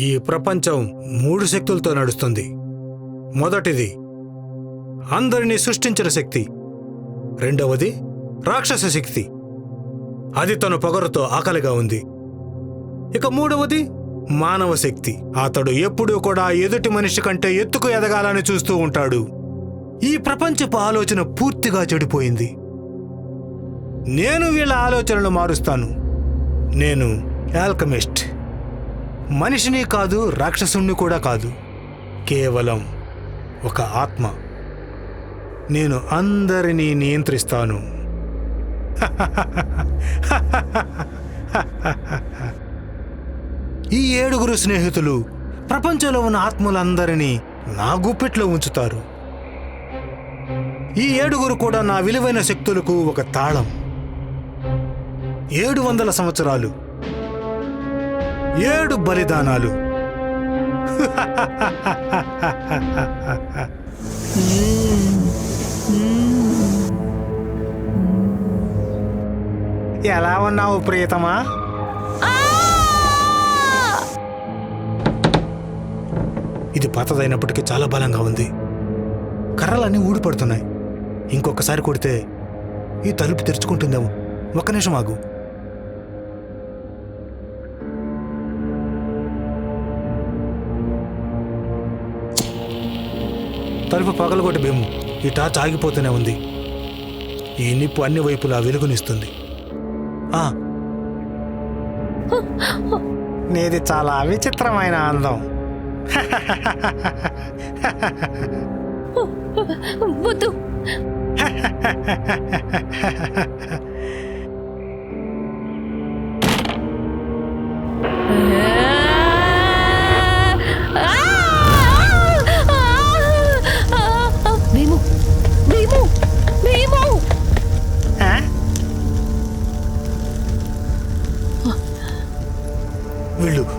ఈ ప్రపంచం 3 శక్తులతో నడుస్తుంది. మొదటిది అందరినీ సృష్టించిన శక్తి. రెండవది రాక్షస శక్తి, అది తన పొగరుతో ఆకలిగా ఉంది. ఇక మూడవది మానవ శక్తి. అతడు ఎప్పుడూ కూడా ఎదుటి మనిషి కంటే ఎత్తుకు ఎదగాలని చూస్తూ ఉంటాడు. ఈ ప్రపంచపు ఆలోచన పూర్తిగా చెడిపోయింది. నేను వీళ్ళ ఆలోచనలు మారుస్తాను. నేను ఆల్కెమిస్ట్. మనిషిని కాదు, రాక్షసుణ్ణి కూడా కాదు, కేవలం ఒక ఆత్మ. నేను అందరినీ నియంత్రిస్తాను. ఈ 7 స్నేహితులు ప్రపంచంలో ఉన్న ఆత్మలందరినీ నా గుప్పిట్లో ఉంచుతారు. ఈ 7 కూడా నా విలువైన శక్తులకు ఒక తాళం. 700 సంవత్సరాలు, 7 బలిదానాలు. ఎలా ఉన్నావు ప్రియతమా? ఇది పాతదైనప్పటికీ చాలా బలంగా ఉంది. కర్రలన్నీ ఊడిపడుతున్నాయి. ఇంకొకసారి కొడితే ఈ తలుపు తెరుచుకుంటుందేమో. ఒక్క నిమిషం ఆగు. తలుపు పగలగొట్టి భీము. ఈ టార్చ్ ఆగిపోతూనే ఉంది. ఈ నిప్పు అన్ని వైపులా వెలుగునిస్తుంది. నీది చాలా విచిత్రమైన అందం. వద్దు. భీము, భీము, భీము.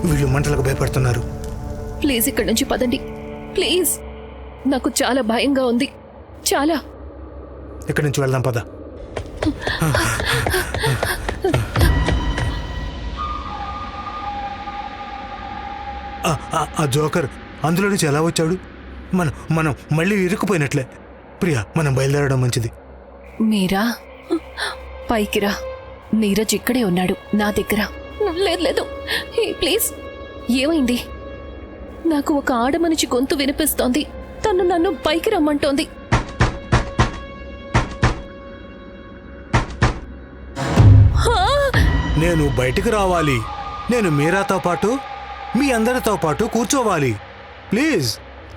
వీళ్ళు మంటలకు భయపడుతున్నారు. ప్లీజ్ ఇక్కడి నుంచి పదండి, ప్లీజ్. నాకు చాలా భయంగా ఉంది, చాలా. ఇక్కడి నుంచి వెళ్దాం, పద. ఆ జోకర్ అందులో నుంచి ఎలా వచ్చాడు? మనం మళ్ళీ ఇరుక్కుపోయినట్లే. ప్రియా, మనం బయలుదేరడం మంచిది. మీరా, పైకి రా. నీరజ్ ఇక్కడే ఉన్నాడు, నా దగ్గర. లేదు లేదు, ప్లీజ్. ఏమైంది? నాకు ఒక ఆడమనిషి గొంతు వినిపిస్తోంది. తను నన్ను పైకి రమ్మంటోంది. నేను బయటికి రావాలి. నేను మీరాతో పాటు, మీ అందరితో పాటు కూర్చోవాలి. ప్లీజ్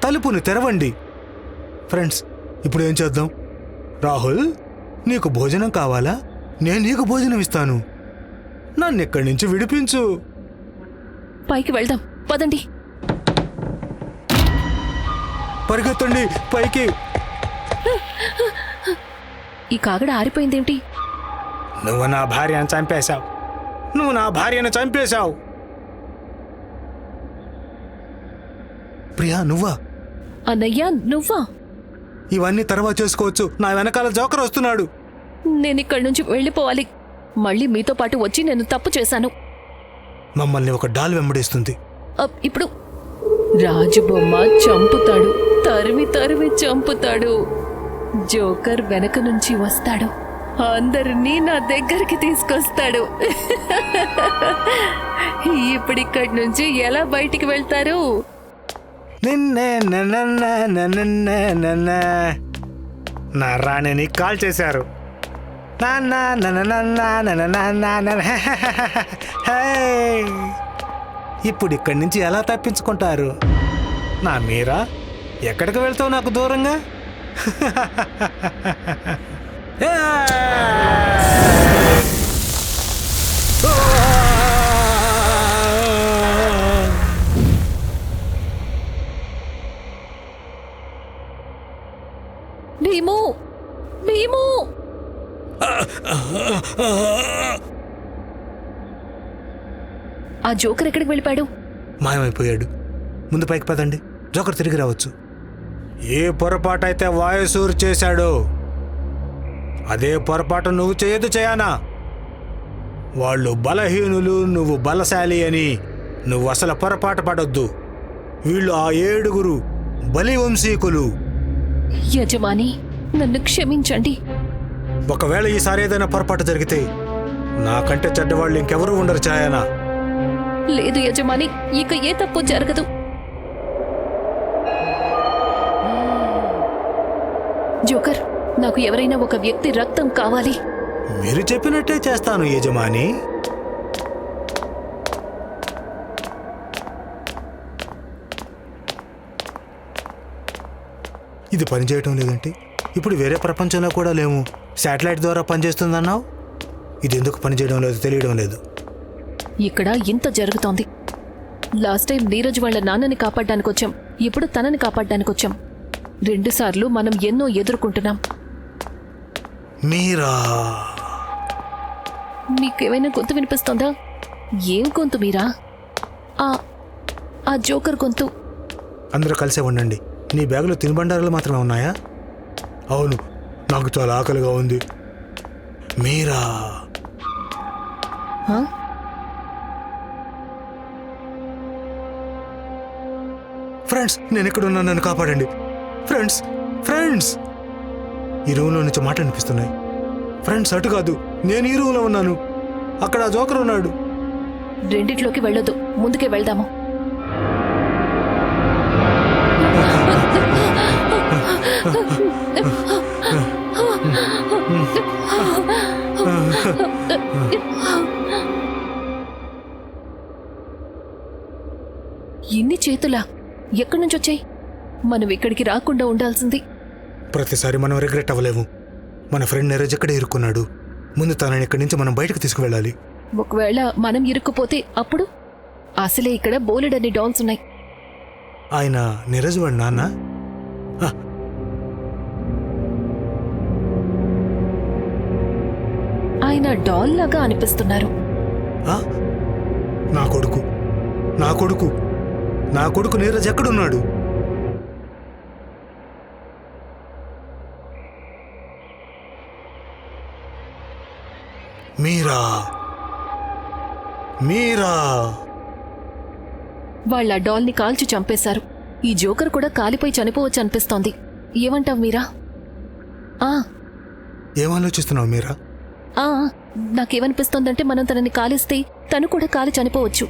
తలుపుని తెరవండి. ఫ్రెండ్స్, ఇప్పుడు ఏం చేద్దాం? రాహుల్, నీకు భోజనం కావాలా? నేను నీకు భోజనం ఇస్తాను. నన్ను ఇక్కడి నుంచి విడిపించు. పైకి వెళ్దాం, పదండి. పరిగెత్తండి పైకి. ఈ కాగడ ఆరిపోయిందేమిటి? నువ్వు నా భార్యను చంపేశావు. నువ్వు నా భార్యను చంపేశావు. ప్రియా, నువ్వా? అన్నయ్య, నువ్వా? ఇవన్నీ తర్వాత చేసుకోవచ్చు. నా వెనకాల జోకర్ వస్తున్నాడు. నేను ఇక్కడి నుంచి వెళ్ళిపోవాలి. మళ్ళీ మీతో పాటు వచ్చి నేను తప్పు చేశాను. మమ్మల్ని ఒక డాల్ వెంబడిస్తుంది. ఇప్పుడు రాజుబొమ్మ చంపుతాడు, తరిమి తరిమి చంపుతాడు. జోకర్ వెనక నుంచి వస్తాడు, అందరినీ నా దగ్గరికి తీసుకొస్తాడు. ఇప్పుడిక్కడి నుంచి ఎలా బయటికి వెళ్తారు? నా రాణిని కాల్ చేశారు. ఇప్పుడు ఇక్కడి నుంచి ఎలా తప్పించుకుంటారు? నా మీరా, ఎక్కడికి వెళ్తావు నాకు దూరంగా? భీము, భీము. ఆ జోకర్ ఎక్కడికి వెళ్ళిపోయాడు? మాయమైపోయాడు. ముందు పైకి పదండి, జోకర్ తిరిగి రావచ్చు. ఏ పొరపాటైతే వాయుసూర్ చేశాడో అదే పొరపాటు నువ్వు చేయదు, చేయనా? వాళ్ళు బలహీనులు, నువ్వు బలశాలి అని నువ్వు అసలు పొరపాటు పడొద్దు. వీళ్ళు ఆ 7 బలివంశీకులు. యజమాని, నన్ను క్షమించండి. ఒకవేళ ఈసారి ఏదైనా పొరపాటు జరిగితే నాకంటే చెడ్డవాళ్ళు ఇంకెవరూ ఉండరు ఛాయనా. లేదు యజమాని, ఇక ఏ తప్పు జరగదు. జోకర్, నాకు ఎవరైనా ఒక వ్యక్తి రక్తం కావాలి. మీరు చెప్పినట్టే చేస్తాను యజమాని. ఇది పనిచేయటం లేదంటే ఇప్పుడు వేరే ప్రపంచంలో కూడా లేము. శాటిలైట్ ద్వారా పనిచేస్తుందన్నావు. ఇది ఎందుకు పనిచేయడం లేదు తెలియడం లేదు. ఇక్కడ ఇంత జరుగుతోంది. లాస్ట్ టైం నీరజ్ వాళ్ళ నాన్నని కాపాడడానికి వచ్చాం, ఇప్పుడు తనని కాపాడడానికి వచ్చాం. 2 సార్లు మనం ఎన్నో ఎదుర్కొంటున్నాం. మీరా, నీకేమైనా గొంతు వినిపిస్తోందా? ఏం గొంతు మీరా? ఆ జోకర్ గొంతు. అందరూ కలిసే ఉండండి. నీ బ్యాగులో తినుబండారాలు మాత్రమే ఉన్నాయా? అవును, నాకు చాలా ఆకలిగా ఉంది. మీరా, ఆ? ఫ్రెండ్స్, నేను ఎక్కడున్నా నన్ను కాపాడండి. ఫ్రెండ్స్, ఫ్రెండ్స్, ఈ రూమ్లో నుంచి మాట అనిపిస్తున్నాయి. ఫ్రెండ్స్, అటు కాదు, నేను ఈ రూమ్లో ఉన్నాను. అక్కడ ఆ జోకర్ ఉన్నాడు. రెండిట్లోకి వెళ్ళొద్దు, ముందుకే వెళ్దాము. ఇన్ని చేతులా ఎక్కడి నుంచి వచ్చాయి? మనం ఇక్కడికి రాకుండా ఉండాల్సింది. ప్రతిసారి మనం రిగ్రెట్ అవ్వలేము. మన ఫ్రెండ్ నీరజ్ ఎక్కడ ఇరుక్కున్నాడు. ముందు తనని ఇక్కడి నుంచి మనం బయటకు తీసుకువెళ్ళాలి. ఒకవేళ మనం ఇరుక్కుపోతే అప్పుడు? అసలే ఇక్కడ బోలెడన్ని డాల్స్ ఉన్నాయి. ఆయన నీరజ్ వాడి నాన్న. ఆ, ఆయన డాల్ లాగా అనిపిస్తున్నారు. ఆ? నా కొడుకు, నా కొడుకు, నా కొడుకు నీరజ్ ఎక్కడున్నాడు? మీరా, మీరా. వాళ్ళ డాల్ని కాల్చి చంపేశారు. ఈ జోకర్ కూడా కాలిపోయి చనిపోవచ్చు అనిపిస్తోంది. ఏమంటావు మీరా? ఏం ఆలోచిస్తున్నావు మీరా? నాకేమనిపిస్తోందంటే మనం తనని కాలిస్తే తను కూడా కాలి చనిపోవచ్చు.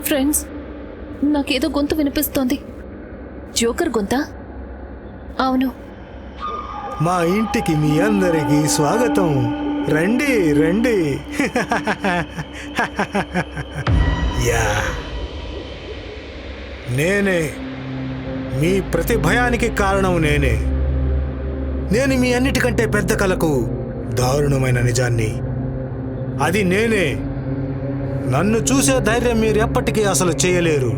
ఫ్రెండ్స్, నాకేదో గొంతు వినిపిస్తోంది. జోకర్ గొంతా? అవును. మా ఇంటికి మీ అందరికీ స్వాగతం. రండి రండి. యా, నేనే మీ ప్రతి భయానికి కారణం. నేనే మీ అన్నిటికంటే పెద్ద కలకు దారుణమైన నిజాన్ని. అది నేనే. నన్ను చూసే ధైర్యం మీరు ఎప్పటికీ అసలు చేయలేరు.